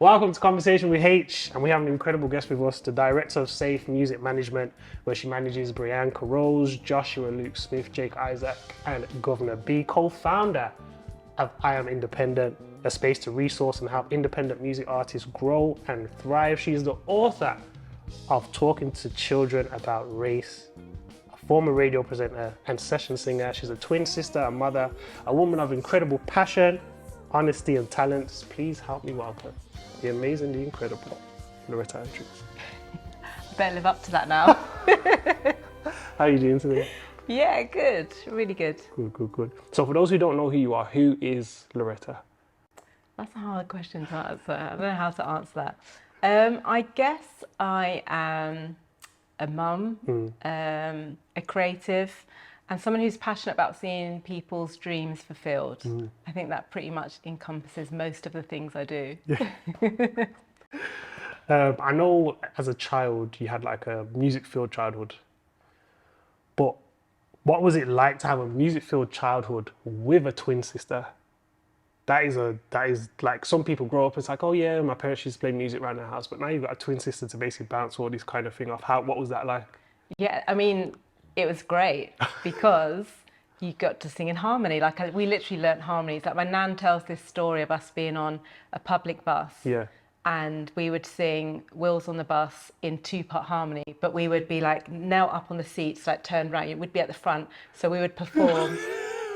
Welcome to Conversation with Haych, and we have an incredible guest with us, the Director of Safe Music Management, where she manages Brianka Rose, Joshua Luke Smith, Jake Isaac, and Governor B, co-founder of IAm Independent, a space to resource and help independent music artists grow and thrive. She is the author of Talking to Children About Race, a former radio presenter and session singer. She's a twin sister, a mother, a woman of incredible passion, honesty and talents. Please help me welcome the amazing, the incredible Loretta Andrews. Better live up to that now. How are you doing today? Yeah, good. Really good. Good. So for those who don't know who you are, who is Loretta? That's a hard question to answer. I don't know how to answer that. I guess I am a mum, a creative, and someone who's passionate about seeing people's dreams fulfilled. I think that pretty much encompasses most of the things I do. I know as a child you had like a music-filled childhood, but what was it like to have a music-filled childhood with a twin sister? That is like, some people grow up, it's like, oh yeah, my parents used to play music around the house, but now you've got a twin sister to basically bounce all this kind of thing off. What was that like? Yeah, I mean, it was great because you got to sing in harmony. We literally learnt harmonies. Like my nan tells this story of us being on a public bus. Yeah. And we would sing Wheels on the Bus in 2-part harmony, but we would be like knelt up on the seats, like turned around. We'd be at the front, so we would perform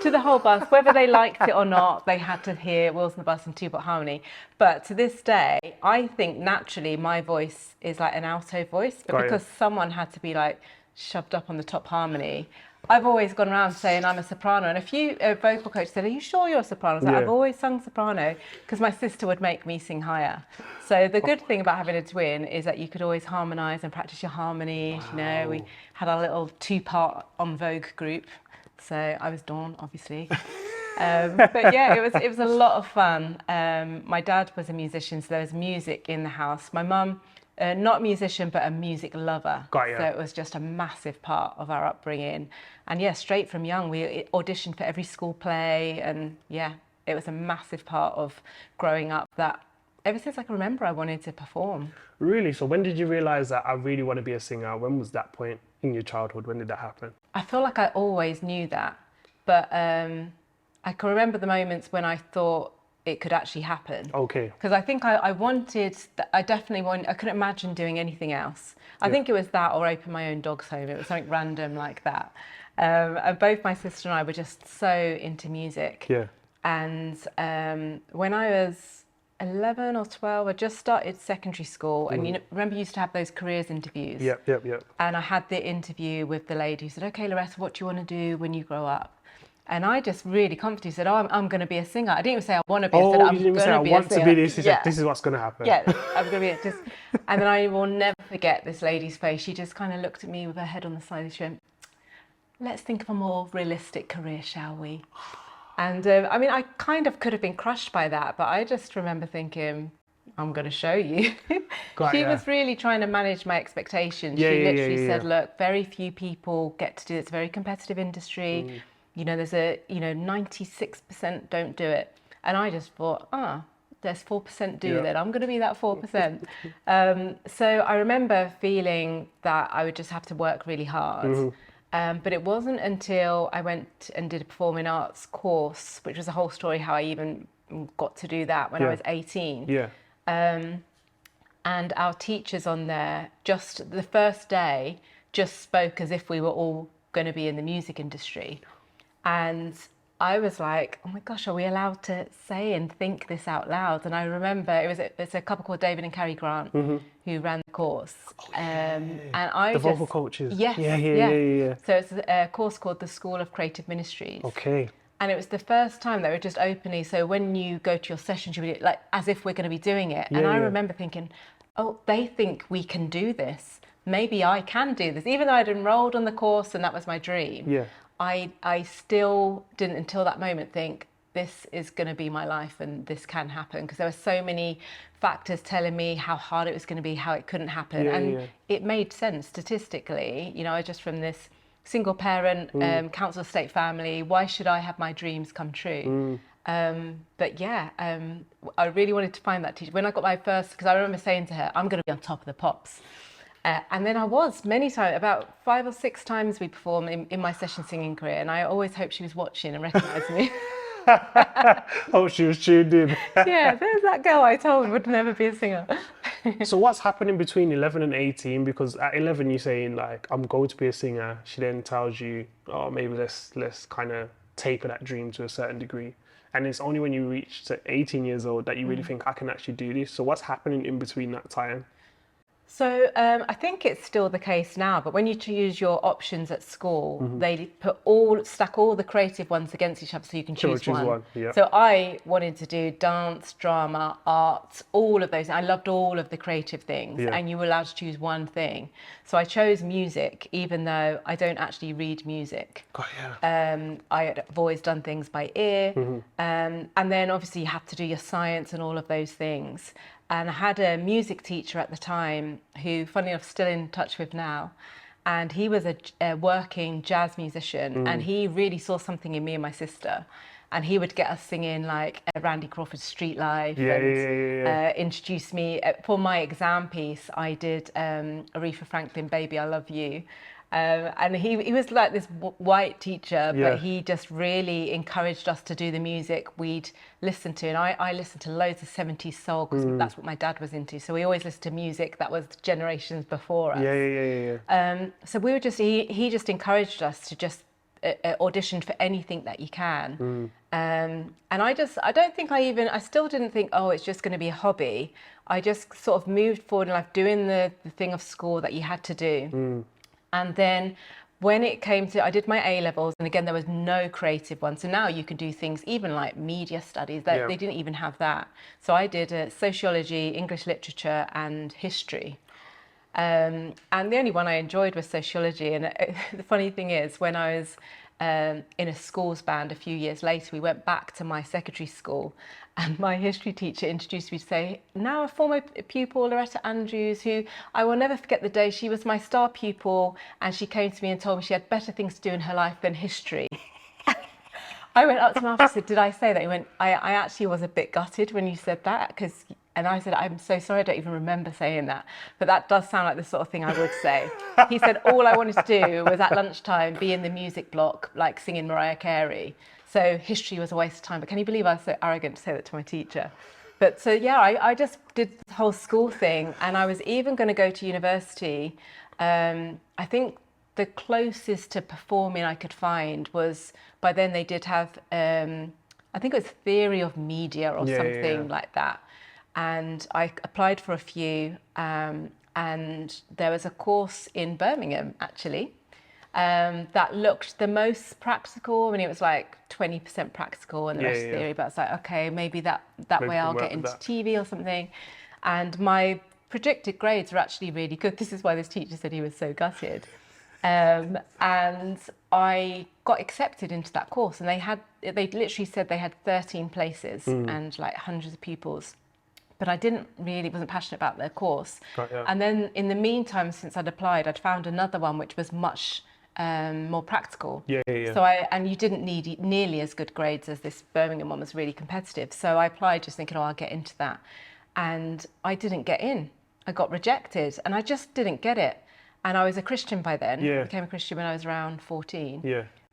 to the whole bus, whether they liked it or not. They had to hear Wheels on the Bus in 2-part harmony. But to this day, I think naturally my voice is like an alto voice, but because someone had to be like shoved up on the top harmony, I've always gone around saying I'm a soprano, and a few vocal coaches said, are you sure you're a soprano? I was like, I've always sung soprano, because my sister would make me sing higher. So the good thing about having a twin is that you could always harmonise and practice your harmonies. You know, we had our little 2-part En Vogue group, so I was Dawn, obviously. But yeah, it was a lot of fun. My dad was a musician, so there was music in the house. My mum, not a musician, but a music lover. Got you. So it was just a massive part of our upbringing. And yeah, straight from young, we auditioned for every school play. And yeah, it was a massive part of growing up that ever since I can remember, I wanted to perform. Really? So when did you realise that I really want to be a singer? When was that point in your childhood? When did that happen? I feel like I always knew that. But I can remember the moments when I thought it could actually happen. Okay. Because I think I couldn't imagine doing anything else. I think it was that or open my own dog's home. It was something random like that. And both my sister and I were just so into music. Yeah. And when I was 11 or 12, I just started secondary school. And remember you used to have those careers interviews? Yep. And I had the interview with the lady who said, okay, Loretta, what do you want to do when you grow up? And I just really confidently said, oh, I'm going to be a singer. I didn't even say I want to be a singer. You didn't even say I want to be this. You said, this is what's going to happen. Yeah, I'm going to be just. And then I will never forget this lady's face. She just kind of looked at me with her head on the side. She went, let's think of a more realistic career, shall we? And I mean, I kind of could have been crushed by that, but I just remember thinking, I'm going to show you. She was really trying to manage my expectations. She literally said, look, very few people get to do it. It's a very competitive industry. You know, there's 96% don't do it. And I just thought, there's 4% do that. I'm going to be that 4%. So I remember feeling that I would just have to work really hard. But it wasn't until I went and did a performing arts course, which was a whole story how I even got to do that when I was 18. Yeah. And our teachers on there, just the first day, just spoke as if we were all going to be in the music industry. And I was like, oh my gosh, are we allowed to say and think this out loud? And I remember it's a couple called David and Carrie Grant who ran the course. And the vocal coaches. Yes. Yeah. So it's a course called the School of Creative Ministries. Okay. And it was the first time they were just openly, so when you go to your sessions, you'll be like, as if we're going to be doing it. And I remember thinking, oh, they think we can do this. Maybe I can do this. Even though I'd enrolled on the course and that was my dream. Yeah. I still didn't until that moment think this is going to be my life and this can happen, because there were so many factors telling me how hard it was going to be, how it couldn't happen. It made sense statistically. You know, I just from this single parent, council estate family, why should I have my dreams come true? But yeah, I really wanted to find that teacher. When I got my first, because I remember saying to her, I'm going to be on top of the pops. And then I was many times, about 5 or 6 times we performed in my session singing career. And I always hoped she was watching and recognised me. Oh, she was tuned in. Yeah, there's that girl I told would never be a singer. So what's happening between 11 and 18? Because at 11 you're saying like, I'm going to be a singer. She then tells you, oh, maybe let's kind of taper that dream to a certain degree. And it's only when you reach to 18 years old that you really think I can actually do this. So what's happening in between that time? So I think it's still the case now, but when you choose your options at school, they stack all the creative ones against each other so you can choose one. Yeah. So I wanted to do dance, drama, art, all of those. I loved all of the creative things, and you were allowed to choose one thing. So I chose music, even though I don't actually read music. Oh, yeah. I've always done things by ear, and then obviously you have to do your science and all of those things. And I had a music teacher at the time who, funny enough, still in touch with now. And he was a working jazz musician, and he really saw something in me and my sister. And he would get us singing like Randy Crawford's Street Life, introduce me. For my exam piece, I did Aretha Franklin, Baby, I Love You. And he was like this white teacher, but he just really encouraged us to do the music we'd listen to. And I listened to loads of 70s soul because that's what my dad was into. So we always listened to music that was generations before us. So we were he just encouraged us to just audition for anything that you can. And I still didn't think, oh, it's just going to be a hobby. I just sort of moved forward in life doing the thing of school that you had to do. And then when it came to, I did my A-levels, and again, there was no creative one. So now you can do things, even like media studies, they didn't even have that. So I did sociology, English literature, and history. And the only one I enjoyed was sociology. And the funny thing is, when I was in a schools band a few years later, we went back to my secondary school, and my history teacher introduced me to say, now a former pupil, Loretta Andrews, who I will never forget the day, she was my star pupil, and she came to me and told me she had better things to do in her life than history. I went up to him after and said, did I say that? He went, I actually was a bit gutted when you said that, and I said, I'm so sorry, I don't even remember saying that. But that does sound like the sort of thing I would say. He said, all I wanted to do was at lunchtime be in the music block, like singing Mariah Carey. So history was a waste of time. But can you believe I was so arrogant to say that to my teacher? But so, yeah, I just did the whole school thing. And I was even going to go to university. I think the closest to performing I could find was, by then they did have, I think it was theory of media or something like that. And I applied for a few, and there was a course in Birmingham, actually, that looked the most practical. I mean, it was like 20% practical and the rest theory, but it's like, okay, maybe that way I'll get into TV or something. And my predicted grades were actually really good. This is why this teacher said he was so gutted. And I got accepted into that course, and they literally said they had 13 places and like hundreds of pupils. But I wasn't passionate about the course. And then in the meantime, since I'd applied, I'd found another one which was much more practical. So and you didn't need nearly as good grades as this Birmingham one, was really competitive. So I applied just thinking, oh, I'll get into that. And I didn't get in. I got rejected, and I just didn't get it. And I was a Christian by then. I became a Christian when I was around 14.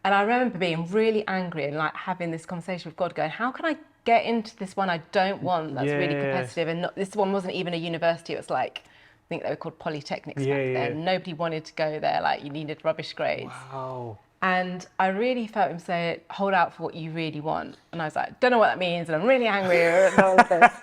And I remember being really angry and like having this conversation with God, going, how can I get into this one I don't want, that's really competitive, and this one wasn't even a university, it was like, I think they were called polytechnics back then. Nobody wanted to go there, like you needed rubbish grades. And I really felt him say, hold out for what you really want. And I was like, don't know what that means, and I'm really angry and all of this.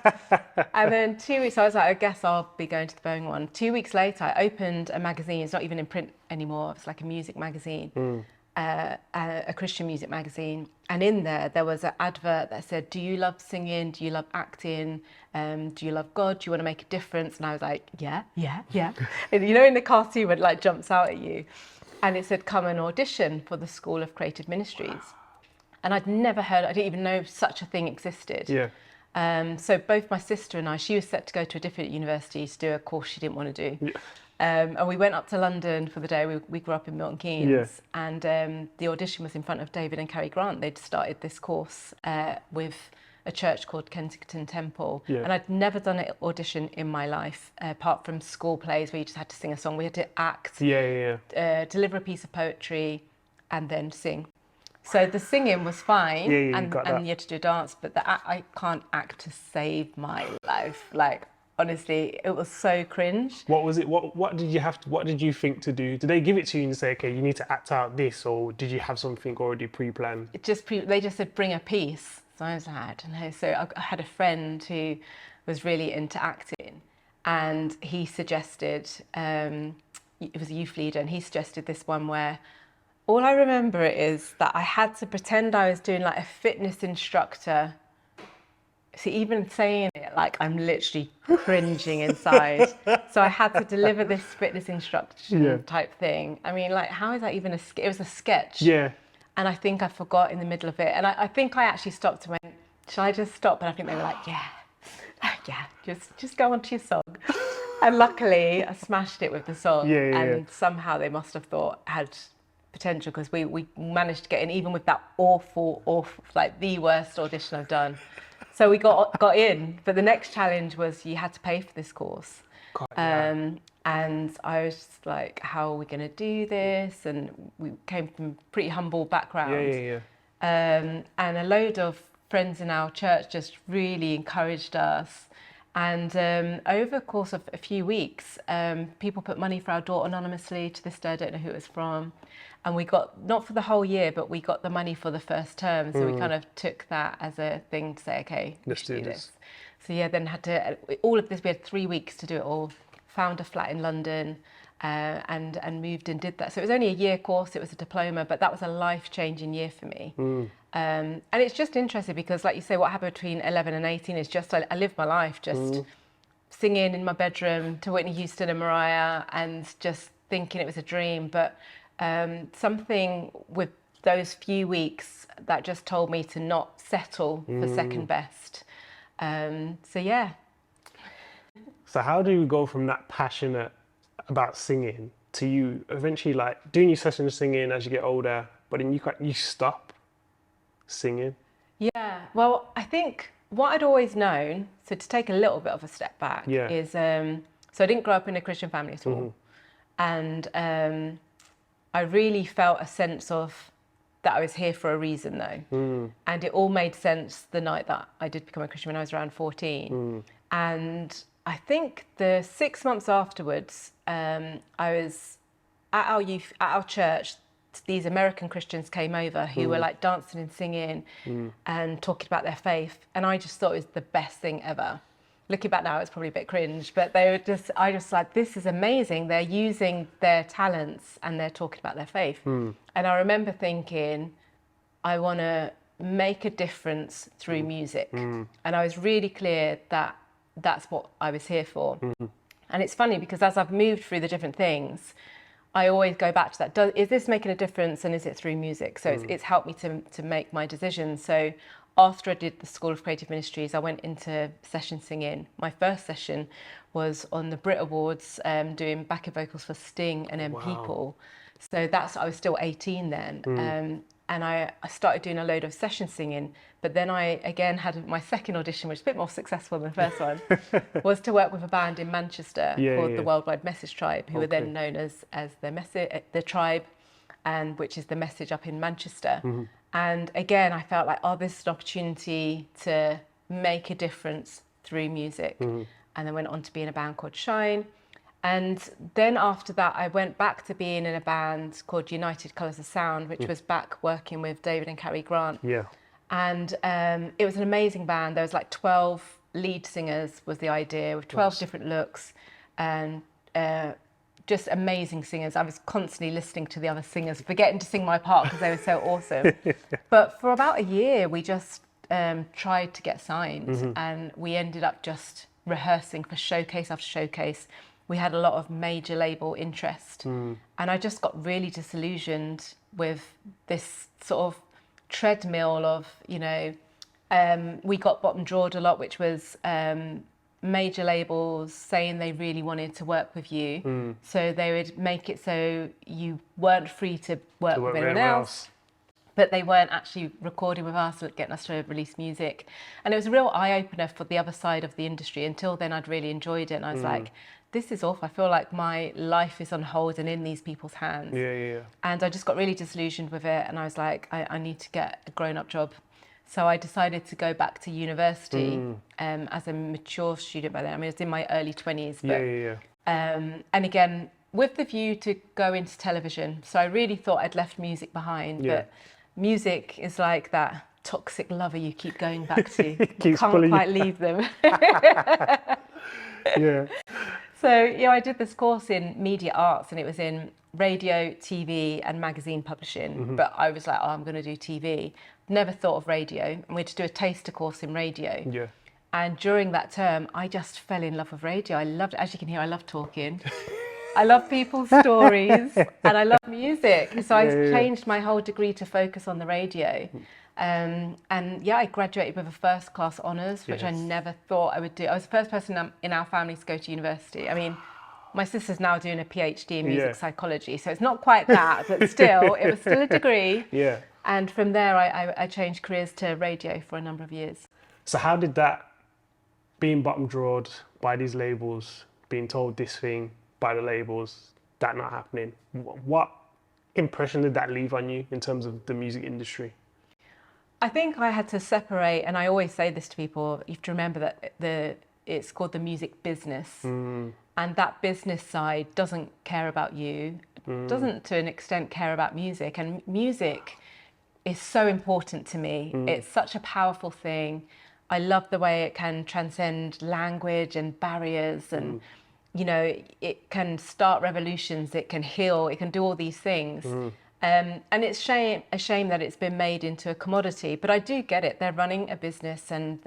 And then 2 weeks, I was like, I guess I'll be going to the Birmingham one. 2 weeks later, I opened a magazine. It's not even in print anymore, it's like a music magazine. A Christian music magazine, and in there was an advert that said, do you love singing, do you love acting, do you love God, do you want to make a difference? And I was like, yeah. And you know, in the cartoon when it like jumps out at you, and it said, come and audition for the School of Creative Ministries. And I'd never heard, I didn't even know such a thing existed. So both my sister and I, she was set to go to a different university to do a course she didn't want to do. Yeah. And we went up to London for the day. We grew up in Milton Keynes, and the audition was in front of David and Cary Grant. They'd started this course with a church called Kensington Temple, and I'd never done an audition in my life, apart from school plays where you just had to sing a song. We had to act, deliver a piece of poetry, and then sing. So the singing was fine, and you had to do a dance, but I can't act to save my life. Like, honestly, it was so cringe. What was it? What did you have to? What did you think to do? Did they give it to you and say, okay, you need to act out this, or did you have something already pre-planned? They just said bring a piece. So I was like, I don't know. So I had a friend who was really into acting, and he suggested it was a youth leader, and he suggested this one where all I remember is that I had to pretend I was doing like a fitness instructor. See, even saying it, like, I'm literally cringing inside. So I had to deliver this fitness instruction type thing. I mean, like, how is that even it was a sketch. Yeah. And I think I forgot in the middle of it. And I think I actually stopped and went, shall I just stop? And I think they were like, yeah, just go on to your song. And luckily, I smashed it with the song. And somehow they must have thought I had potential, because we managed to get in, even with that awful, like the worst audition I've done. So we got in, but the next challenge was you had to pay for this course. And I was just like, how are we going to do this? And we came from pretty humble backgrounds. And a load of friends in our church just really encouraged us. And over the course of a few weeks, people put money for our door anonymously. To this day, I don't know who it was from. And we got, not for the whole year, but we got the money for the first term. So we kind of took that as a thing to say, okay, let's do this. So then had to, all of this, we had 3 weeks to do it all. Found a flat in London and moved and did that. So it was only a year course, it was a diploma, but that was a life-changing year for me. And it's just interesting because, like you say, what happened between 11 and 18 is just, I lived my life just singing in my bedroom to Whitney Houston and Mariah and just thinking it was a dream. But something with those few weeks that just told me to not settle for second best. So how do you go from that passionate about singing to you eventually like doing your session singing as you get older, but then you stop singing? Yeah, well, I think what I'd always known, so to take a little bit of a step back, is so I didn't grow up in a Christian family at all. And I really felt a sense of that I was here for a reason, though. And it all made sense the night that I did become a Christian, when I was around 14. And I think the 6 months afterwards, I was at our church. These American Christians came over who were like dancing and singing and talking about their faith. And I just thought it was the best thing ever. Looking back now, it's probably a bit cringe, but I just like, this is amazing. They're using their talents and they're talking about their faith. And I remember thinking, I want to make a difference through music. And I was really clear that that's what I was here for. And it's funny because as I've moved through the different things, I always go back to that. Is this making a difference, and is it through music? So it's helped me to make my decisions. So after I did the School of Creative Ministries, I went into session singing. My first session was on the Brit Awards, doing backing vocals for Sting and M People. So I was still 18 then. And I started doing a load of session singing, but then I again had my second audition, which was a bit more successful than the first one, was to work with a band in Manchester called the Worldwide Message Tribe, who were then known as the Tribe, and which is the Message up in Manchester. And again, I felt like, this is an opportunity to make a difference through music. And then went on to be in a band called Shine. And then after that, I went back to being in a band called United Colours of Sound, which was back working with David and Cary Grant. And it was an amazing band. There was like 12 lead singers was the idea, with 12 different looks, and just amazing singers. I was constantly listening to the other singers, forgetting to sing my part because they were so awesome. But for about a year, we just tried to get signed, and we ended up just rehearsing for showcase after showcase. We had a lot of major label interest, and I just got really disillusioned with this sort of treadmill of, We got bottom drawed a lot, which was major labels saying they really wanted to work with you. So they would make it so you weren't free to work with anyone else. But they weren't actually recording with us, getting us to release music. And it was a real eye-opener for the other side of the industry. Until then, I'd really enjoyed it. And I was like, this is awful. I feel like my life is on hold and in these people's hands. And I just got really disillusioned with it. And I was like, I need to get a grown-up job. So I decided to go back to university as a mature student by then. I mean, I was in my early 20s. But, and again, with the view to go into television. So I really thought I'd left music behind. But music is like that toxic lover you keep going back to. You can't quite leave them. So, I did this course in media arts, and it was in radio, TV and magazine publishing. But I was like, I'm going to do TV. Never thought of radio. And we had to do a taster course in radio. And during that term, I just fell in love with radio. I loved it. As you can hear, I love talking. I love people's stories and I love music. So I changed my whole degree to focus on the radio. And I graduated with a first class honours, which I never thought I would do. I was the first person in our family to go to university. I mean, my sister's now doing a PhD in music psychology, so it's not quite that, but still, it was still a degree. And from there, I changed careers to radio for a number of years. So how did that, being bottom drawed by these labels, being told this thing by the labels, that not happening, what impression did that leave on you in terms of the music industry? I think I had to separate, and I always say this to people, you have to remember that it's called the music business. And that business side doesn't care about you, doesn't to an extent care about music. And music is so important to me. It's such a powerful thing. I love the way it can transcend language and barriers, and it can start revolutions, it can heal, it can do all these things. And it's a shame that it's been made into a commodity, but I do get it. They're running a business, and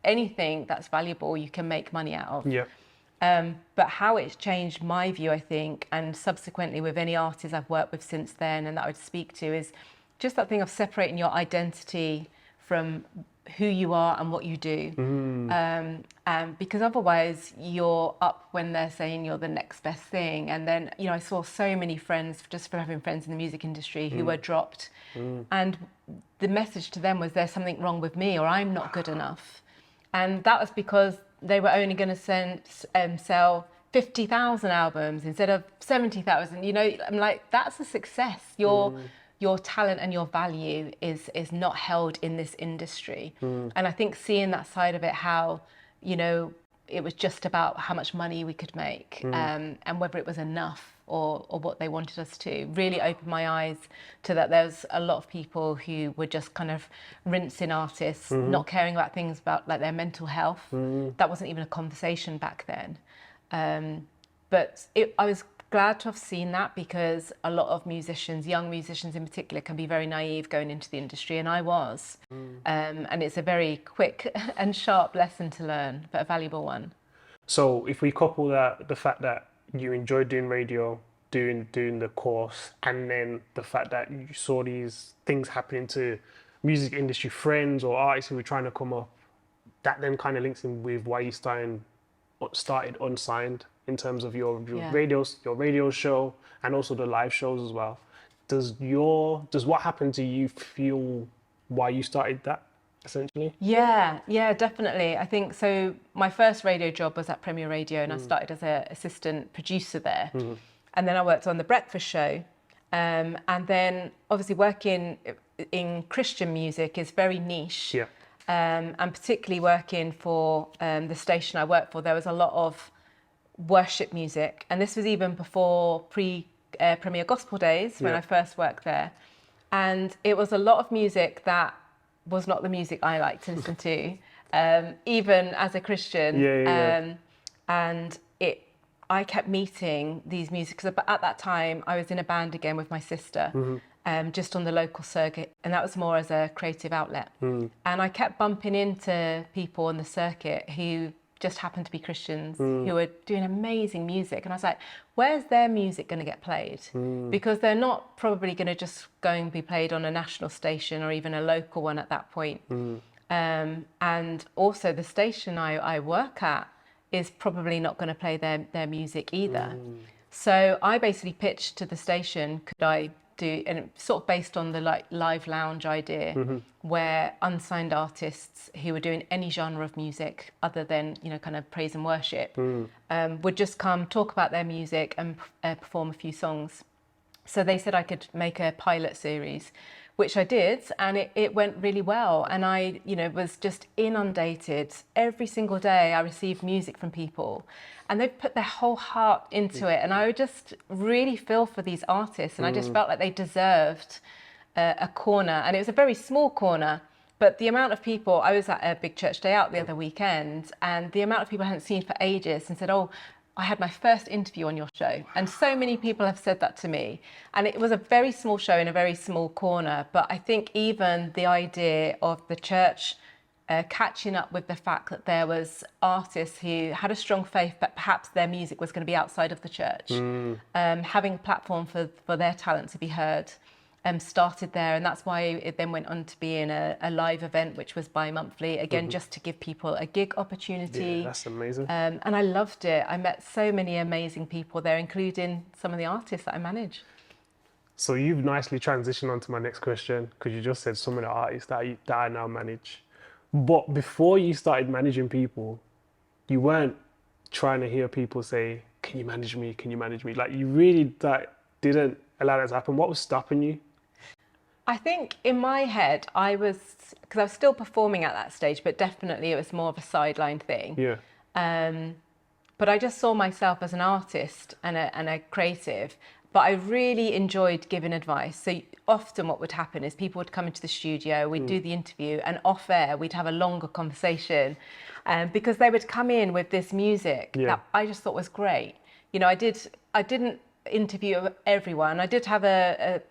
anything that's valuable you can make money out of. But how it's changed my view, I think, and subsequently with any artists I've worked with since then and that I would speak to, is just that thing of separating your identity from who you are and what you do. Because otherwise you're up when they're saying you're the next best thing. And then, I saw so many friends, just from having friends in the music industry, who were dropped. And the message to them was there's something wrong with me, or I'm not good enough. And that was because they were only going to sell 50,000 albums instead of 70,000. I'm like, that's a success. Your talent and your value is not held in this industry. And I think seeing that side of it, how, it was just about how much money we could make, and whether it was enough or what they wanted us to, really opened my eyes to that there's a lot of people who were just kind of rinsing artists, not caring about things about like their mental health. That wasn't even a conversation back then. But I was glad to have seen that, because a lot of musicians, young musicians in particular, can be very naive going into the industry, and I was. And it's a very quick and sharp lesson to learn, but a valuable one. So if we couple the fact that you enjoyed doing radio, doing the course, and then the fact that you saw these things happening to music industry friends or artists who were trying to come up, that then kind of links in with why you started Unsigned, in terms of your radio show and also the live shows as well. Does what happened to you fuel why you started that, essentially? Yeah, definitely. I think so. My first radio job was at Premier Radio, and I started as an assistant producer there. And then I worked on The Breakfast Show. And then obviously working in Christian music is very niche. And particularly working for the station I worked for, there was a lot of worship music, and this was even before Premier Gospel days when I first worked there, and it was a lot of music that was not the music I like to listen to, even as a Christian. And I kept meeting these music, because at that time I was in a band again with my sister, just on the local circuit, and that was more as a creative outlet. And I kept bumping into people on the circuit who just happened to be Christians, who were doing amazing music. And I was like, where's their music going to get played? Because they're not probably going to just go and be played on a national station or even a local one at that point. And also the station I work at is probably not going to play their music either. So I basically pitched to the station, could I do, and it's sort of based on the like live lounge idea, where unsigned artists who were doing any genre of music other than, you know, kind of praise and worship, would just come talk about their music and perform a few songs. So they said I could make a pilot series, which I did, and it went really well. And I, you know, was just inundated. Every single day I received music from people, and they put their whole heart into it. And I would just really feel for these artists, and I just felt like they deserved a corner. And it was a very small corner, but the amount of people, I was at a big church day out the other weekend, and the amount of people I hadn't seen for ages and said, oh, I had my first interview on your show. And so many people have said that to me. And it was a very small show in a very small corner. But I think even the idea of the church catching up with the fact that there was artists who had a strong faith that perhaps their music was going to be outside of the church, having a platform for their talent to be heard, started there. And that's why it then went on to being a live event, which was bi-monthly, again, just to give people a gig opportunity. Yeah, that's amazing. And I loved it. I met so many amazing people there, including some of the artists that I manage. So you've nicely transitioned on to my next question, because you just said some of the artists that I now manage. But before you started managing people, you weren't trying to hear people say, can you manage me? Can you manage me? Like, you really didn't allow that to happen. What was stopping you? I think in my head, because I was still performing at that stage, but definitely it was more of a sideline thing. Yeah. But I just saw myself as an artist and a creative, but I really enjoyed giving advice. So often what would happen is people would come into the studio, we'd do the interview, and off air, we'd have a longer conversation, because they would come in with this music that I just thought was great. You know, I didn't interview everyone. I did have a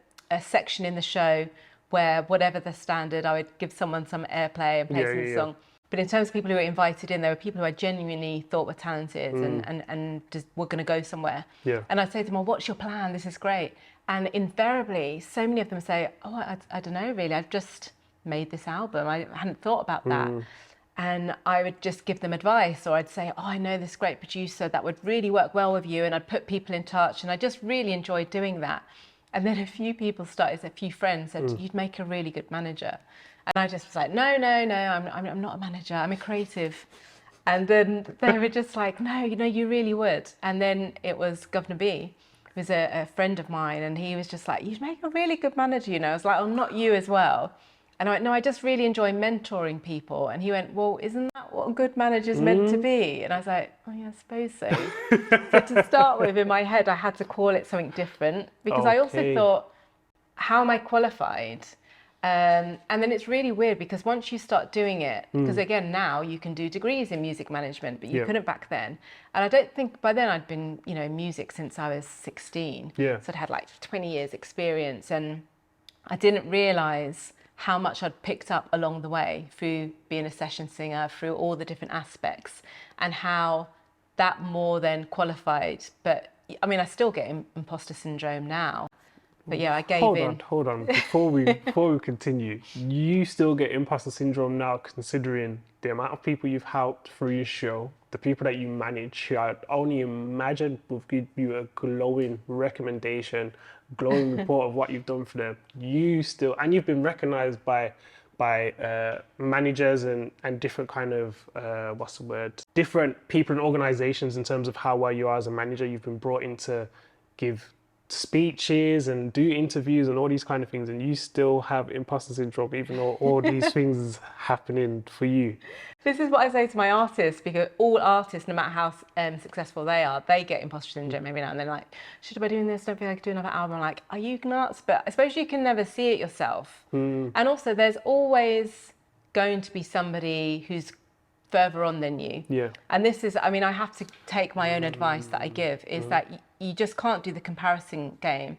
section in the show where, whatever the standard, I would give someone some airplay and play some song. But in terms of people who were invited in, there were people who I genuinely thought were talented and just were going to go somewhere. Yeah. And I'd say to them, well, what's your plan? This is great. And invariably, so many of them say, oh, I don't know, really. I've just made this album. I hadn't thought about that. And I would just give them advice, or I'd say, oh, I know this great producer that would really work well with you. And I'd put people in touch. And I just really enjoyed doing that. And then a few friends said, you'd make a really good manager. And I just was like, no, I'm not a manager, I'm a creative. And then they were just like, no, you know, you really would. And then it was Governor B, who was a friend of mine, and he was just like, you'd make a really good manager, you know. I was like, oh, not you as well. And I went, no, I just really enjoy mentoring people. And he went, well, isn't that what a good manager's meant to be? And I was like, oh yeah, I suppose so. So to start with, in my head, I had to call it something different, because I also thought, how am I qualified? And then it's really weird, because once you start doing it, because again, now you can do degrees in music management, but you couldn't back then. And I don't think by then I'd been, you know, in music since I was 16. So I'd had like 20 years experience, and I didn't realise how much I'd picked up along the way through being a session singer, through all the different aspects, and how that more than qualified. But I mean, I still get imposter syndrome now. But yeah, I gave in. Hold on. Before we continue, you still get imposter syndrome now, considering the amount of people you've helped through your show, the people that you manage, who I only imagine will give you a glowing recommendation, glowing report of what you've done for them. You still, and you've been recognized by managers and different kind of, different people and organizations in terms of how well you are as a manager. You've been brought in to give speeches and do interviews and all these kind of things, and you still have imposter syndrome, even though all these things happening for you. This is what I say to my artists, because all artists, no matter how successful they are, they get imposter syndrome every now and then. Like, should I be doing this? Don't think I could do another album. I'm like, are you nuts? But I suppose you can never see it yourself. And also, there's always going to be somebody who's further on than you. And this is, I mean, I have to take my own advice that I give, is that you just can't do the comparison game.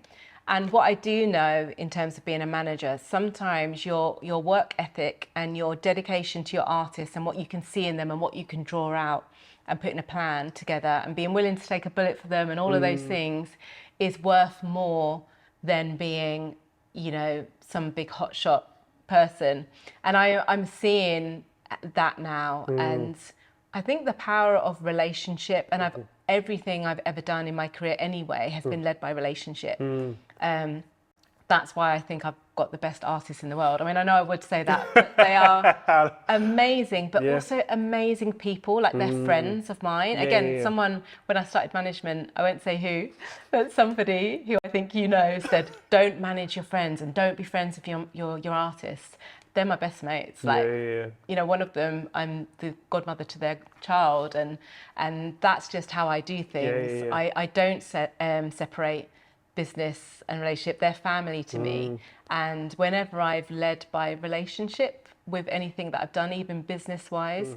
And what I do know in terms of being a manager, sometimes your work ethic and your dedication to your artists and what you can see in them and what you can draw out and put in a plan together and being willing to take a bullet for them and all of those things is worth more than being, you know, some big hotshot person. And I'm seeing that now. And I think the power of relationship, and everything I've ever done in my career anyway has been led by relationship. That's why I think I've got the best artists in the world. I mean, I know I would say that, but they are amazing, but also amazing people, like they're friends of mine. Again, someone, when I started management, I won't say who, but somebody who I think you know said, don't manage your friends and don't be friends with your artists. They're my best mates. Like, you know, one of them, I'm the godmother to their child, and that's just how I do things. I don't separate business and relationship. They're family to me. And whenever I've led by relationship with anything that I've done, even business wise,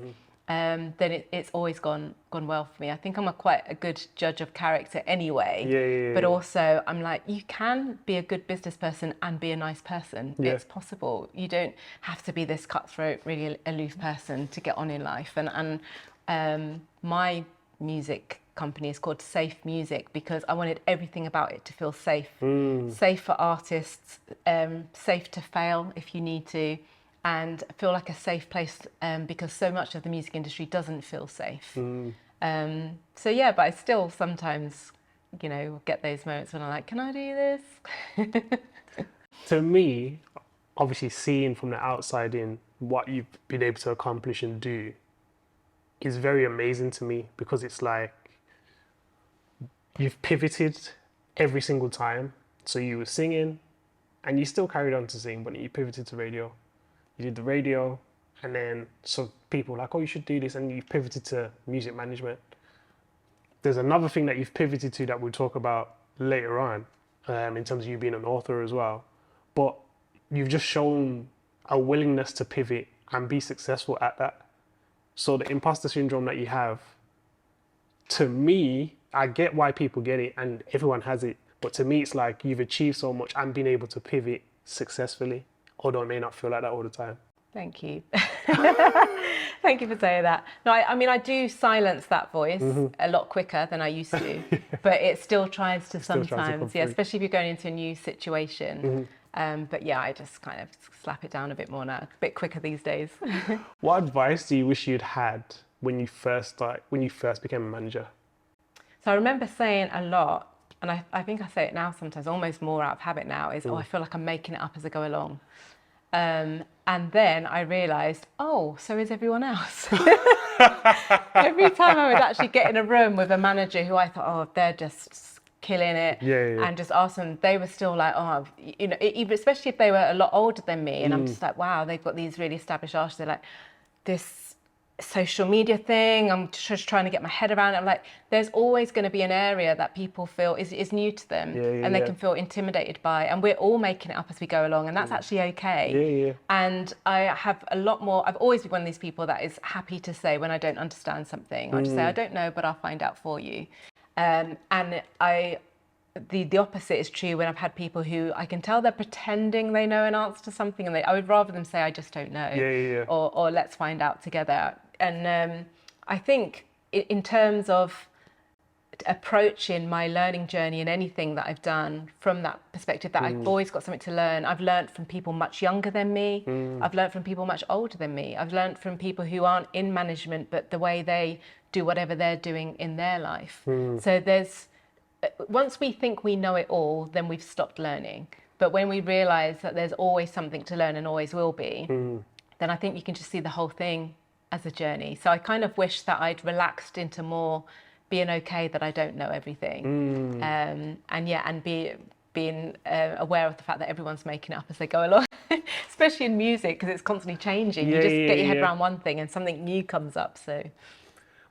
then it's always gone well for me. I think I'm quite a good judge of character anyway. But also I'm like, you can be a good business person and be a nice person. It's possible. You don't have to be this cutthroat, really aloof person to get on in life. And my music company is called Safe Music because I wanted everything about it to feel safe. Safe for artists, safe to fail if you need to, and feel like a safe place because so much of the music industry doesn't feel safe. So yeah, but I still sometimes, you know, get those moments when I'm like, can I do this? To me, obviously seeing from the outside in what you've been able to accomplish and do is very amazing to me, because it's like you've pivoted every single time. So you were singing and you still carried on to sing, but you pivoted to radio. You did the radio, and then so people were like, oh, you should do this, and you pivoted to music management. There's another thing that you've pivoted to that we'll talk about later on, in terms of you being an author as well. But you've just shown a willingness to pivot and be successful at that. So the imposter syndrome that you have, to me, I get why people get it and everyone has it, but to me it's like you've achieved so much and been able to pivot successfully, although it may not feel like that all the time. Thank you. Thank you for saying that. No, I mean, I do silence that voice a lot quicker than I used to, but it still tries to sometimes, especially if you're going into a new situation. But yeah, I just kind of slap it down a bit more now, a bit quicker these days. What advice do you wish you'd had when you first became a manager? So I remember saying a lot, and I think I say it now sometimes, almost more out of habit now, is, oh, I feel like I'm making it up as I go along. And then I realised, oh, so is everyone else. Every time I would actually get in a room with a manager who I thought, oh, they're just killing it, and just ask them, they were still like, oh, you know, even especially if they were a lot older than me, and I'm just like, wow, they've got these really established artists. They're like, this social media thing, I'm just trying to get my head around it. I'm like, there's always going to be an area that people feel is new to them, and they can feel intimidated by, and we're all making it up as we go along, and that's actually okay. And I have a lot more, I've always been one of these people that is happy to say when I don't understand something, I'll just say, I don't know, but I'll find out for you. And the opposite is true when I've had people who I can tell they're pretending they know an answer to something, and I would rather them say, I just don't know, or let's find out together. And I think in terms of approaching my learning journey in anything that I've done from that perspective, that I've always got something to learn. I've learned from people much younger than me. I've learned from people much older than me. I've learned from people who aren't in management, but the way they do whatever they're doing in their life. So once we think we know it all, then we've stopped learning. But when we realise that there's always something to learn and always will be, then I think you can just see the whole thing as a journey. So I kind of wish that I'd relaxed into more being okay that I don't know everything, and being aware of the fact that everyone's making it up as they go along, especially in music, because it's constantly changing. You just get your head around one thing and something new comes up. So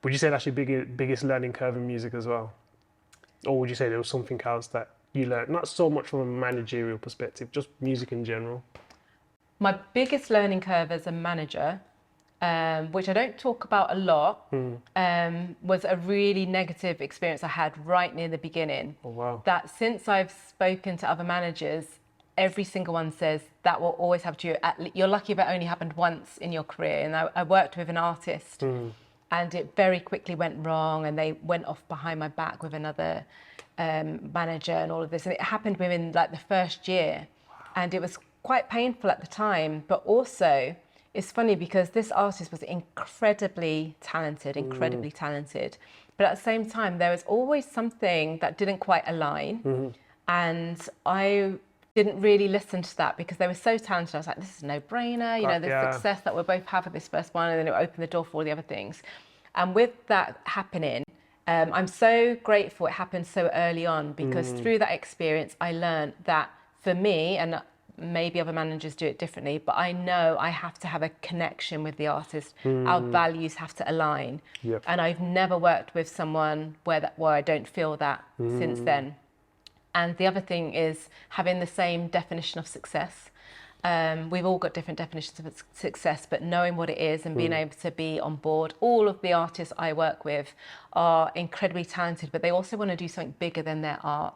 would you say that's your biggest learning curve in music as well? Or would you say there was something else that you learned, not so much from a managerial perspective, just music in general? My biggest learning curve as a manager, which I don't talk about a lot, was a really negative experience I had right near the beginning. Oh, wow. That since I've spoken to other managers, every single one says that will always happen to you. You're lucky if it only happened once in your career. And I worked with an artist, and it very quickly went wrong, and they went off behind my back with another manager and all of this. And it happened within like the first year, and it was quite painful at the time, but also it's funny because this artist was incredibly talented, but at the same time, there was always something that didn't quite align. And I didn't really listen to that because they were so talented. I was like, this is a no-brainer, you know, the success that we'll both have with this first one, and then it'll open the door for all the other things. And with that happening, I'm so grateful it happened so early on, because through that experience, I learned that for me, and maybe other managers do it differently, but I know I have to have a connection with the artist. Our values have to align. And I've never worked with someone where I don't feel that since then. And the other thing is having the same definition of success. We've all got different definitions of success, but knowing what it is and being able to be on board. All of the artists I work with are incredibly talented, but they also want to do something bigger than their art.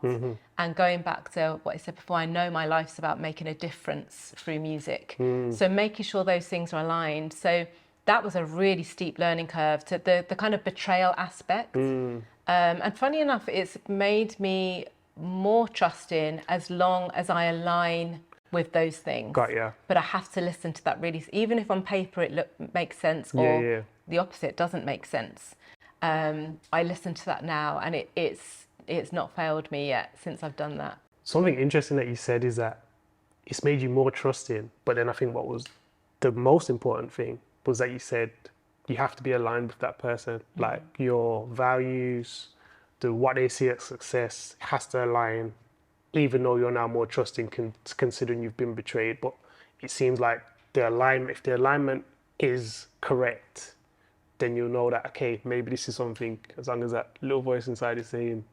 And going back to what I said before, I know my life's about making a difference through music. So making sure those things are aligned. So that was a really steep learning curve, to the kind of betrayal aspect. And funny enough, it's made me more trusting as long as I align with those things. But I have to listen to that really, even if on paper it makes sense, or the opposite doesn't make sense. I listen to that now, and it's not failed me yet since I've done that. Something interesting that you said is that it's made you more trusting, but then I think what was the most important thing was that you said you have to be aligned with that person. Like your values, what they see as success has to align, even though you're now more trusting considering you've been betrayed. But it seems like if the alignment is correct, then you'll know that, okay, maybe this is something, as long as that little voice inside is saying,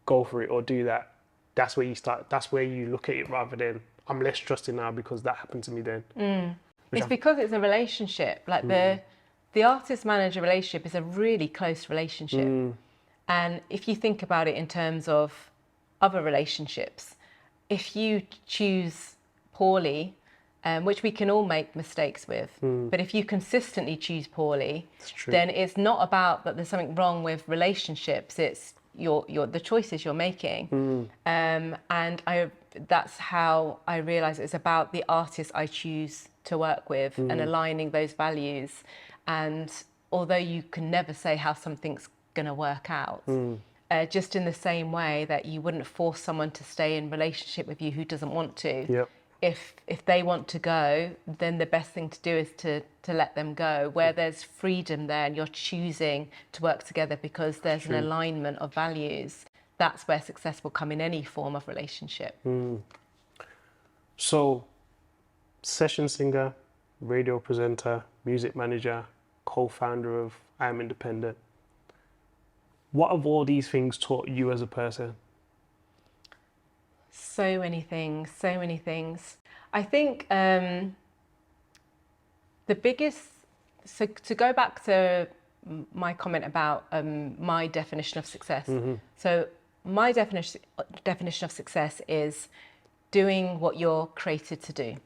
go for it or do that. That's where you start. That's where you look at it, rather than, I'm less trusting now because that happened to me then. It's because it's a relationship. Like the artist-manager relationship is a really close relationship. And if you think about it in terms of other relationships, if you choose poorly, which we can all make mistakes with, but if you consistently choose poorly, then it's not about that there's something wrong with relationships, it's the choices you're making. And that's how I realised it's about the artists I choose to work with and aligning those values. And although you can never say how something's going to work out, just in the same way that you wouldn't force someone to stay in relationship with you who doesn't want to. If they want to go, then the best thing to do is to let them go. Where there's freedom there and you're choosing to work together because there's an alignment of values, that's where success will come in any form of relationship. So, session singer, radio presenter, music manager, co-founder of IAm Independent. What have all these things taught you as a person? So many things. I think the biggest, so to go back to my comment about my definition of success. So my definition of success is doing what you're created to do.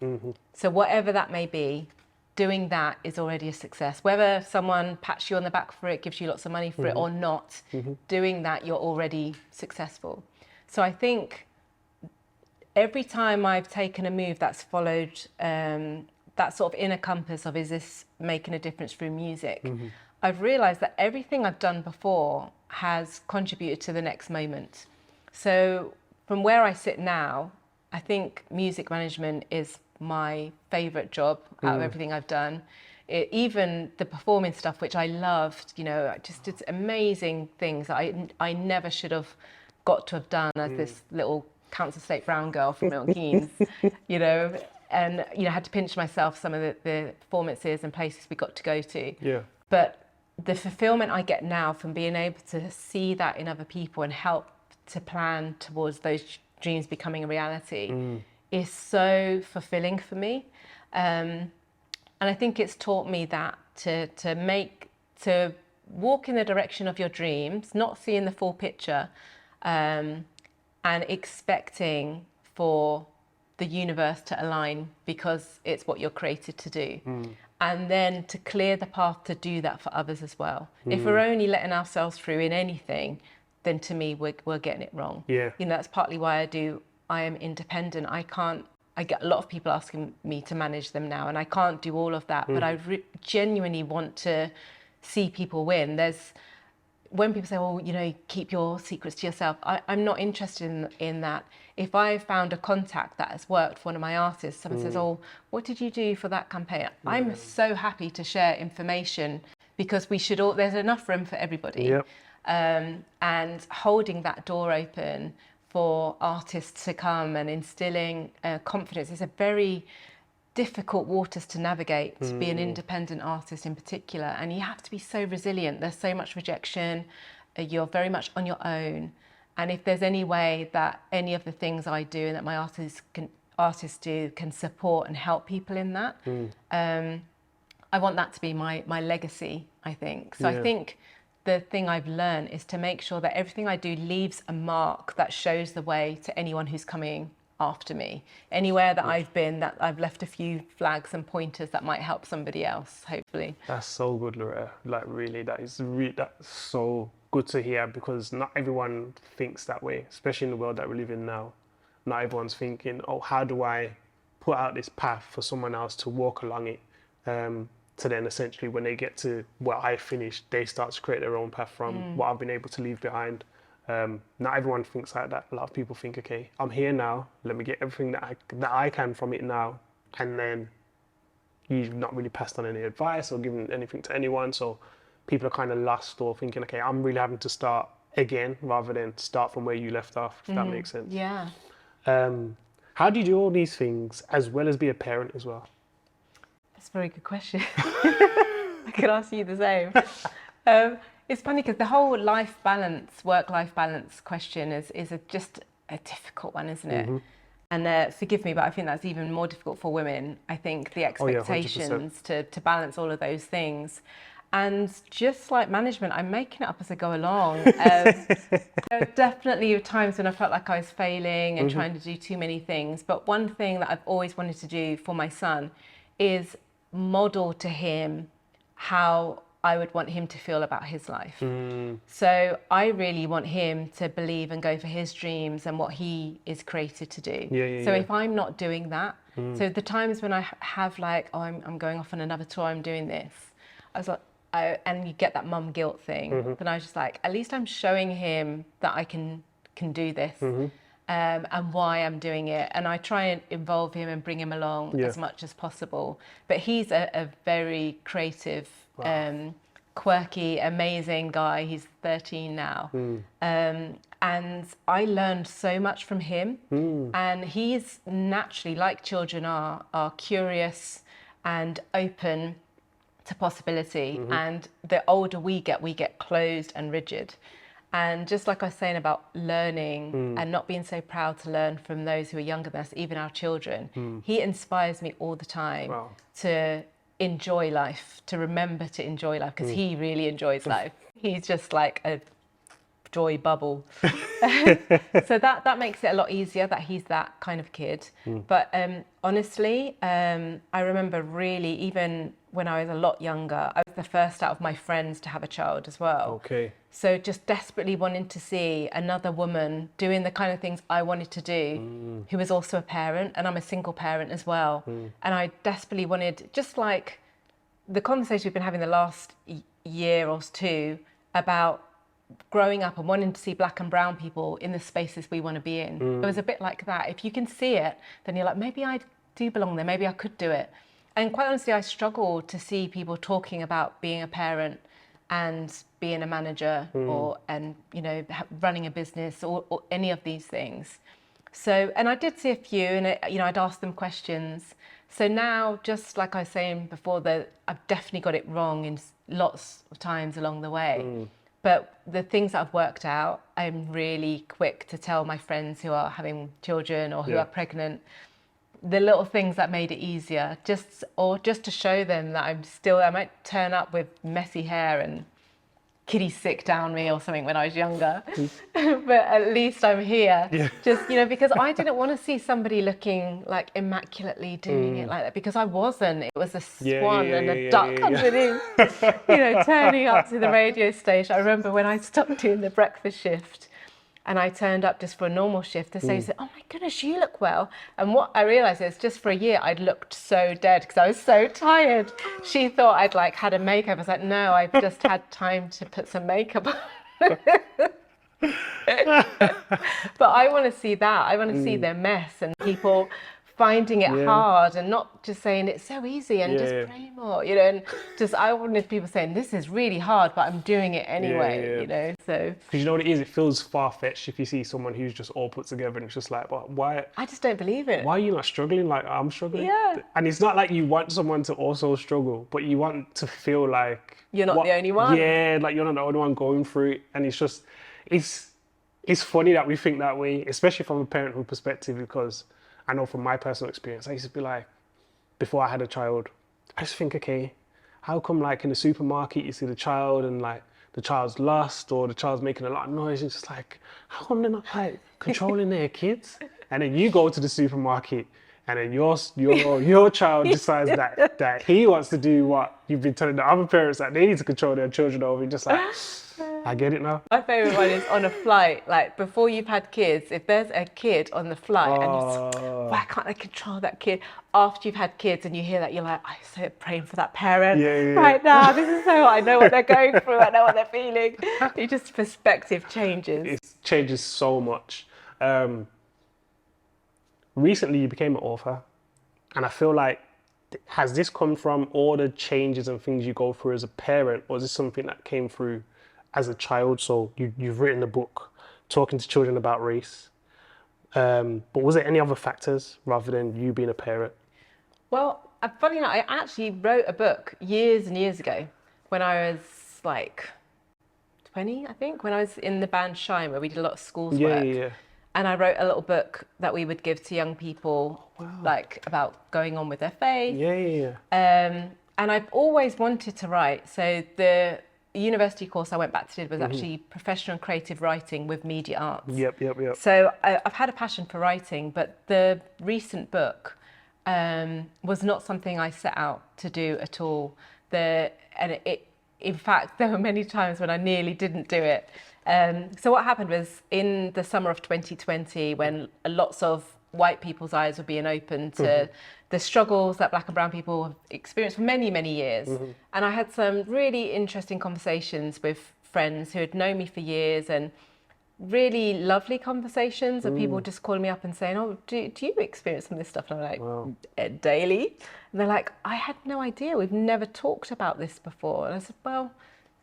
So whatever that may be, doing that is already a success. Whether someone pats you on the back for it, gives you lots of money for it or not, doing that, you're already successful. So I think every time I've taken a move that's followed that sort of inner compass of, is this making a difference through music? I've realised that everything I've done before has contributed to the next moment. So from where I sit now, I think music management is my favourite job out of everything I've done. Even the performing stuff, which I loved, you know, I just did amazing things I never should have got to have done as this little Council Estate brown girl from Milton Keynes, you know, and, you know, had to pinch myself some of the performances and places we got to go to. But the fulfillment I get now from being able to see that in other people and help to plan towards those dreams becoming a reality is so fulfilling for me. And I think it's taught me that to walk in the direction of your dreams, not seeing the full picture, and expecting for the universe to align because it's what you're created to do. And then to clear the path to do that for others as well. If we're only letting ourselves through in anything, then to me, we're getting it wrong. You know, that's partly why I am independent. I can't I get a lot of people asking me to manage them now, and I can't do all of that, but I genuinely want to see people win. When people say, oh, you know, keep your secrets to yourself, I'm not interested in that. If I found a contact that has worked for one of my artists, someone says, oh, what did you do for that campaign? I'm so happy to share information, because there's enough room for everybody. Yep. And holding that door open for artists to come and instilling confidence is a very difficult waters to navigate, to be an independent artist in particular. And you have to be so resilient. There's so much rejection. You're very much on your own. And if there's any way that any of the things I do and that my artists do can support and help people in that, I want that to be my legacy, I think. So I think the thing I've learned is to make sure that everything I do leaves a mark that shows the way to anyone who's coming after me. Anywhere that I've been, that I've left a few flags and pointers that might help somebody else, hopefully. That's so good, Loretta. Like, really, that's so good to hear, because not everyone thinks that way, especially in the world that we live in now. Not everyone's thinking, oh, how do I put out this path for someone else to walk along it? To then essentially, when they get to what I finished, they start to create their own path from what I've been able to leave behind. Not everyone thinks like that. A lot of people think, okay, I'm here now, let me get everything that I can from it now, and then you've not really passed on any advice or given anything to anyone, so people are kind of lost, or thinking, okay, I'm really having to start again rather than start from where you left off, if that makes sense. Yeah. How do you do all these things as well as be a parent as well? That's a very good question. I could ask you the same. It's funny because the whole work-life balance question is just a difficult one, isn't it? And forgive me, but I think that's even more difficult for women. I think the expectations to balance all of those things. And just like management, I'm making it up as I go along. There are definitely times when I felt like I was failing and trying to do too many things. But one thing that I've always wanted to do for my son is model to him how I would want him to feel about his life. So I really want him to believe and go for his dreams and what he is created to do. If I'm not doing that, so the times when I have like, oh, I'm going off on another tour, I'm doing this, I was like, and you get that mum guilt thing, but I was just like, at least I'm showing him that I can do this. And why I'm doing it, and I try and involve him and bring him along as much as possible. But he's a very creative, quirky, amazing guy. He's 13 now, and I learned so much from him. And he's naturally, like children are curious and open to possibility. And the older we get closed and rigid. And just like I was saying about learning and not being so proud to learn from those who are younger than us, even our children, he inspires me all the time to enjoy life, to remember to enjoy life, because he really enjoys life. He's just like a joy bubble. So that makes it a lot easier that he's that kind of kid. But honestly, I remember really, even when I was a lot younger, I was the first out of my friends to have a child as well. Okay. So just desperately wanting to see another woman doing the kind of things I wanted to do, who was also a parent, and I'm a single parent as well. And I desperately wanted, just like the conversation we've been having the last year or two about growing up and wanting to see black and brown people in the spaces we want to be in. It was a bit like that. If you can see it, then you're like, maybe I do belong there, maybe I could do it. And quite honestly, I struggle to see people talking about being a parent and being a manager and running a business or any of these things. So, and I did see a few, and I'd ask them questions. So now, just like I was saying before, that I've definitely got it wrong in lots of times along the way. But the things that I've worked out, I'm really quick to tell my friends who are having children or who are pregnant, the little things that made it easier, just to show them that I might turn up with messy hair and kiddie sick down me or something when I was younger, but at least I'm here. Just, because I didn't want to see somebody looking like immaculately doing it like that, because I wasn't. It was a swan and a duck underneath, turning up to the radio station. I remember when I stopped doing the breakfast shift, And I turned up just for a normal shift. And so he said, oh my goodness, you look well. And what I realized is just for a year, I'd looked so dead because I was so tired. She thought I'd like had a makeover. I was like, no, I've just had time to put some makeup on. But I want to see that. I want to see their mess and people finding it hard and not just saying it's so easy and just pray more, you know, and just I wanted people saying this is really hard, but I'm doing it anyway, you know, so. Because you know what it is, it feels far-fetched if you see someone who's just all put together and it's just like, but why? I just don't believe it. Why are you not struggling like I'm struggling? Yeah. And it's not like you want someone to also struggle, but you want to feel like you're not the only one. Yeah, like you're not the only one going through it. And it's just, it's funny that we think that way, especially from a parenthood perspective, because I know from my personal experience, I used to be like, before I had a child, I just think, okay, how come like in the supermarket you see the child and like the child's lost or the child's making a lot of noise? It's just like, how come they're not like controlling their kids? And then you go to the supermarket and then your child decides that he wants to do what you've been telling the other parents that they need to control their children over. You're just like, I get it now. My favourite one is on a flight, like before you've had kids, if there's a kid on the flight and you're why can't I control that kid? After you've had kids and you hear that, you're like, I'm so praying for that parent right now. This is so, I know what they're going through, I know what they're feeling. It just perspective changes. It changes so much. Recently you became an author, and I feel like, has this come from all the changes and things you go through as a parent, or is this something that came through as a child? So you've written a book talking to children about race, but was there any other factors rather than you being a parent? Well, funny enough, I actually wrote a book years and years ago when I was like 20, I think, when I was in the band Shine, where we did a lot of schools work. And I wrote a little book that we would give to young people, like about going on with their faith. And I've always wanted to write. So the university course I went back to do was actually professional and creative writing with media arts. So I've had a passion for writing, but the recent book was not something I set out to do at all. In fact, there were many times when I nearly didn't do it. So what happened was in the summer of 2020, when lots of white people's eyes were being opened to the struggles that black and brown people have experienced for many, many years. And I had some really interesting conversations with friends who had known me for years, and really lovely conversations of people just calling me up and saying, oh, do you experience some of this stuff? And I'm like, daily. And they're like, I had no idea. We've never talked about this before. And I said, well,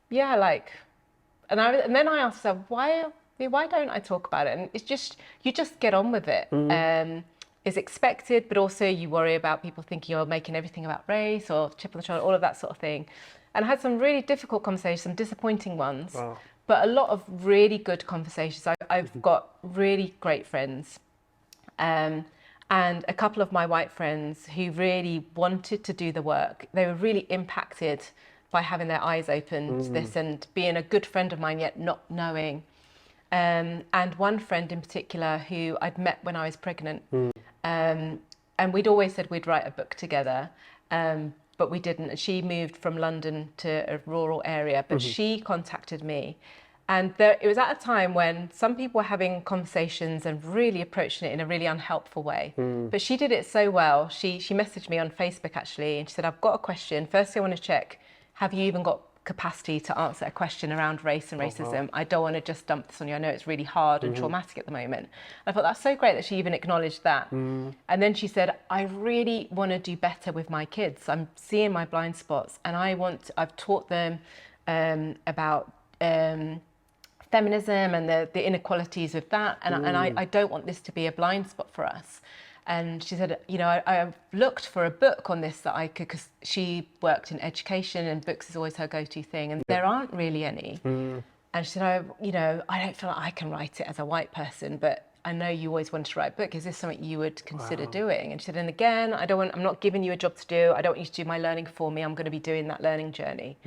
yeah, like... And then I asked myself, why don't I talk about it? And it's just, you just get on with it. It's expected, but also you worry about people thinking you're making everything about race or chip on the shoulder, all of that sort of thing. And I had some really difficult conversations, some disappointing ones, but a lot of really good conversations. I've got really great friends. And a couple of my white friends who really wanted to do the work. They were really impacted by having their eyes open to this and being a good friend of mine, yet not knowing. And one friend in particular who I'd met when I was pregnant. And we'd always said we'd write a book together, but we didn't. And she moved from London to a rural area, but she contacted me. And it was at a time when some people were having conversations and really approaching it in a really unhelpful way. But she did it so well. She messaged me on Facebook actually, and she said, I've got a question. Firstly, I want to check, have you even got capacity to answer a question around race and racism? I don't want to just dump this on you. I know it's really hard and traumatic at the moment. I thought that's so great that she even acknowledged that. And then she said, I really want to do better with my kids. I'm seeing my blind spots, and I've taught them about feminism and the inequalities of that. And I don't want this to be a blind spot for us. And she said, you know, I've looked for a book on this that I could, because she worked in education and books is always her go-to thing, and there aren't really any. And she said, I don't feel like I can write it as a white person, but I know you always wanted to write a book. Is this something you would consider doing? And she said, and again, I'm not giving you a job to do. I don't want you to do my learning for me. I'm going to be doing that learning journey.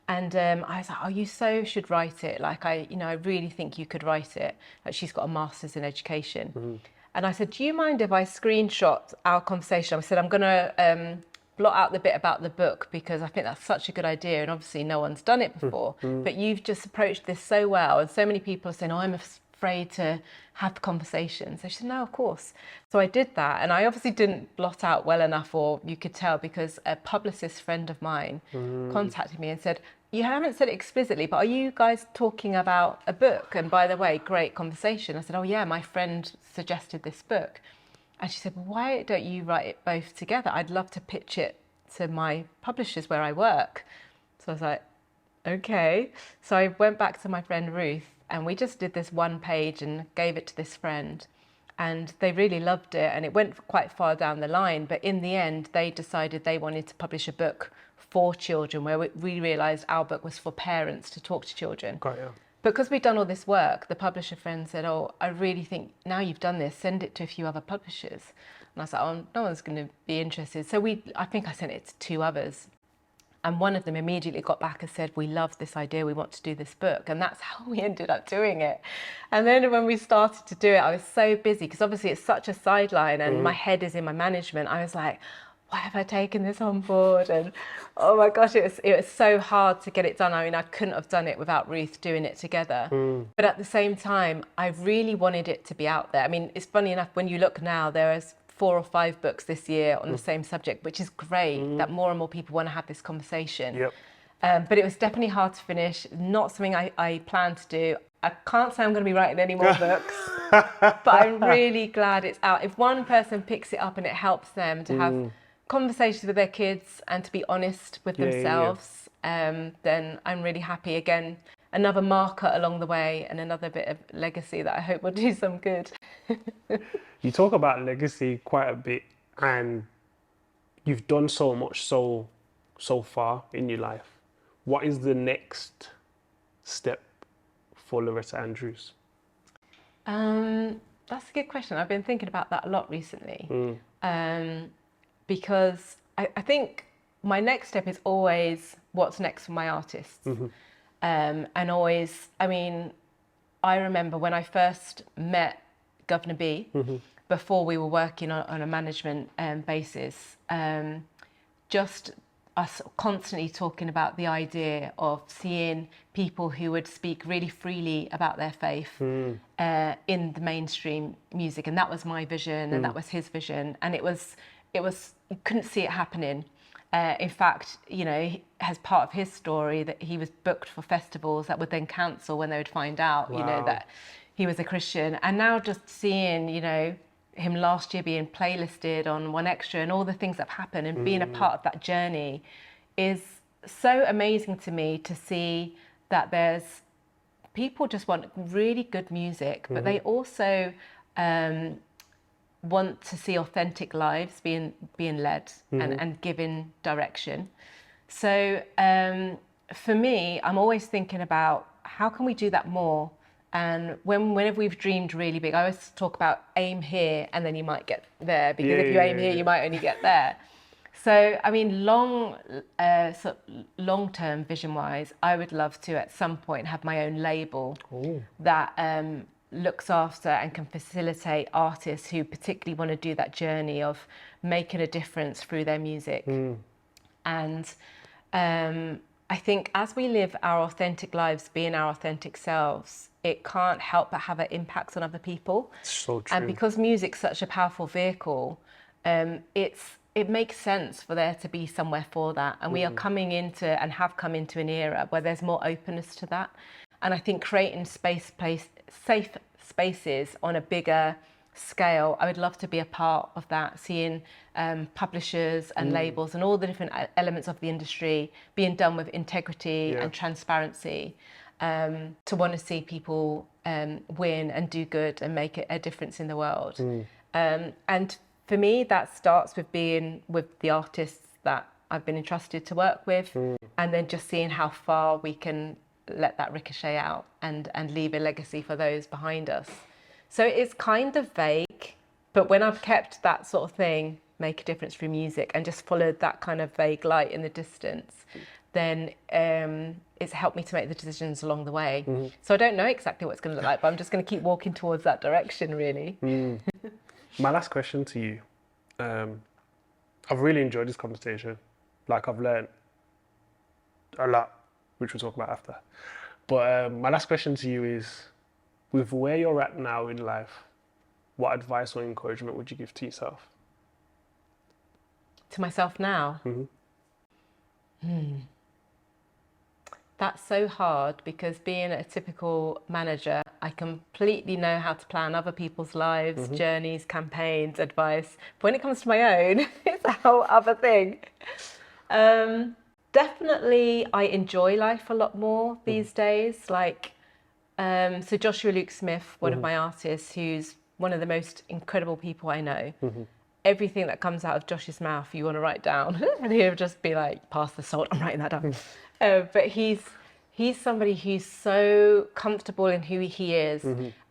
And I was like, oh, you so should write it. Like, I really think you could write it. Like, she's got a master's in education. And I said, do you mind if I screenshot our conversation? I said, I'm going to blot out the bit about the book because I think that's such a good idea. And obviously no one's done it before, but you've just approached this so well. And so many people are saying, oh, I'm afraid to have the conversation. So she said, no, of course. So I did that. And I obviously didn't blot out well enough, or you could tell, because a publicist friend of mine contacted me and said, you haven't said it explicitly, but are you guys talking about a book? And by the way, great conversation. I said, oh yeah, my friend suggested this book. And she said, well, why don't you write it both together? I'd love to pitch it to my publishers where I work. So I was like, okay. So I went back to my friend Ruth, and we just did this one page and gave it to this friend. And they really loved it, and it went quite far down the line. But in the end, they decided they wanted to publish a book for children, where we realised our book was for parents to talk to children. Got you. Because we'd done all this work, the publisher friend said, oh, I really think now you've done this, send it to a few other publishers. And I was like, oh, no one's going to be interested. So I think I sent it to 2 others. And one of them immediately got back and said, we love this idea, we want to do this book. And that's how we ended up doing it. And then when we started to do it, I was so busy, because obviously it's such a sideline and my head is in my management. I was like, why have I taken this on board? And oh my gosh, it was so hard to get it done. I mean, I couldn't have done it without Ruth doing it together. But at the same time, I really wanted it to be out there. I mean, it's funny enough, when you look now, there is 4 or 5 books this year on the same subject, which is great that more and more people want to have this conversation. Yep. But it was definitely hard to finish, not something I planned to do. I can't say I'm going to be writing any more books, but I'm really glad it's out. If one person picks it up and it helps them to have conversations with their kids and to be honest with themselves, then I'm really happy. Again, another marker along the way and another bit of legacy that I hope will do some good. You talk about legacy quite a bit, and you've done so much so far in your life. What is the next step for Loretta Andrews? That's a good question. I've been thinking about that a lot recently. Because I think my next step is always what's next for my artists. And always, I mean, I remember when I first met Governor B, before we were working on a management basis, just us constantly talking about the idea of seeing people who would speak really freely about their faith in the mainstream music. And that was my vision, and that was his vision. And it was, you couldn't see it happening. In fact, you know, as part of his story, that he was booked for festivals that would then cancel when they would find out, you know, that he was a Christian. And now just seeing, you know, him last year being playlisted on One Extra and all the things that have happened and being a part of that journey is so amazing to me, to see that there's people just want really good music, but they also want to see authentic lives being led and given direction. So for me, I'm always thinking about how can we do that more? And whenever we've dreamed really big, I always talk about aim here and then you might get there, because if you aim here, you might only get there. So, I mean, long-term vision-wise, I would love to at some point have my own label that looks after and can facilitate artists who particularly want to do that journey of making a difference through their music. And I think as we live our authentic lives, being our authentic selves, it can't help but have an impact on other people. So true. And because music's such a powerful vehicle, it makes sense for there to be somewhere for that. And we are coming into and have come into an era where there's more openness to that. And I think creating safe spaces on a bigger scale, I would love to be a part of that, seeing publishers and labels and all the different elements of the industry being done with integrity and transparency, to want to see people win and do good and make a difference in the world. And for me, that starts with being with the artists that I've been entrusted to work with, and then just seeing how far we can let that ricochet out and leave a legacy for those behind us. So it's kind of vague, but when I've kept that sort of thing, make a difference through music, and just followed that kind of vague light in the distance, then it's helped me to make the decisions along the way. So I don't know exactly what it's going to look like, but I'm just going to keep walking towards that direction, really. My last question to you. I've really enjoyed this conversation. Like, I've learned a lot, which we'll talk about after. But my last question to you is, with where you're at now in life, what advice or encouragement would you give to yourself? To myself now? Mm-hmm. That's so hard, because being a typical manager, I completely know how to plan other people's lives, journeys, campaigns, advice. But when it comes to my own, it's a whole other thing. Definitely, I enjoy life a lot more these days. Like, so Joshua Luke Smith, one of my artists, who's one of the most incredible people I know. Everything that comes out of Josh's mouth, you want to write down, and he'll just be like, "Pass the salt, I'm writing that down." But he's somebody who's so comfortable in who he is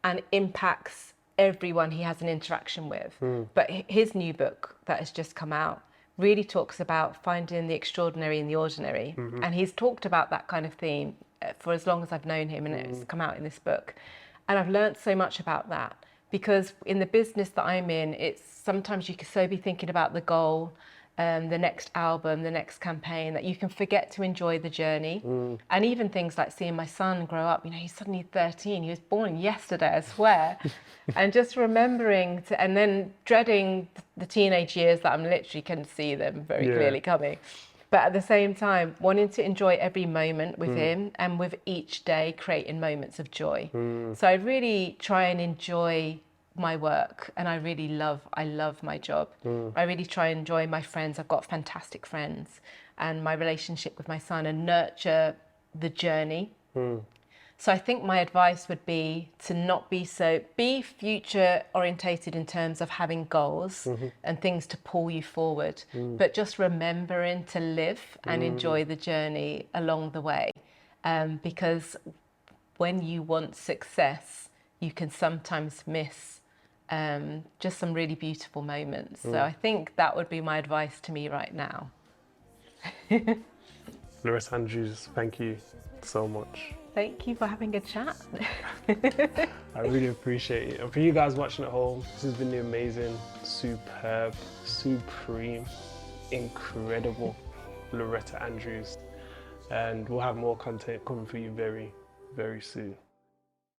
and impacts everyone he has an interaction with. But his new book that has just come out really talks about finding the extraordinary in the ordinary. And he's talked about that kind of theme for as long as I've known him, and it's come out in this book. And I've learned so much about that, because in the business that I'm in, it's sometimes you can so be thinking about the goal, the next album, the next campaign, that you can forget to enjoy the journey. And even things like seeing my son grow up, you know, he's suddenly 13, he was born yesterday, I swear. And just remembering to, and then dreading the teenage years that I'm literally can see them very clearly coming. But at the same time, wanting to enjoy every moment with him, and with each day creating moments of joy. So I really try and enjoy my work, and I love my job. I really try and enjoy my friends. I've got fantastic friends, and my relationship with my son, and nurture the journey. So I think my advice would be to not be future orientated in terms of having goals and things to pull you forward, but just remembering to live and enjoy the journey along the way. Because when you want success, you can sometimes miss just some really beautiful moments. So I think that would be my advice to me right now. Loretta Andrews, thank you so much. Thank you for having a chat. I really appreciate it. And for you guys watching at home, this has been the amazing, superb, supreme, incredible Loretta Andrews. And we'll have more content coming for you very, very soon.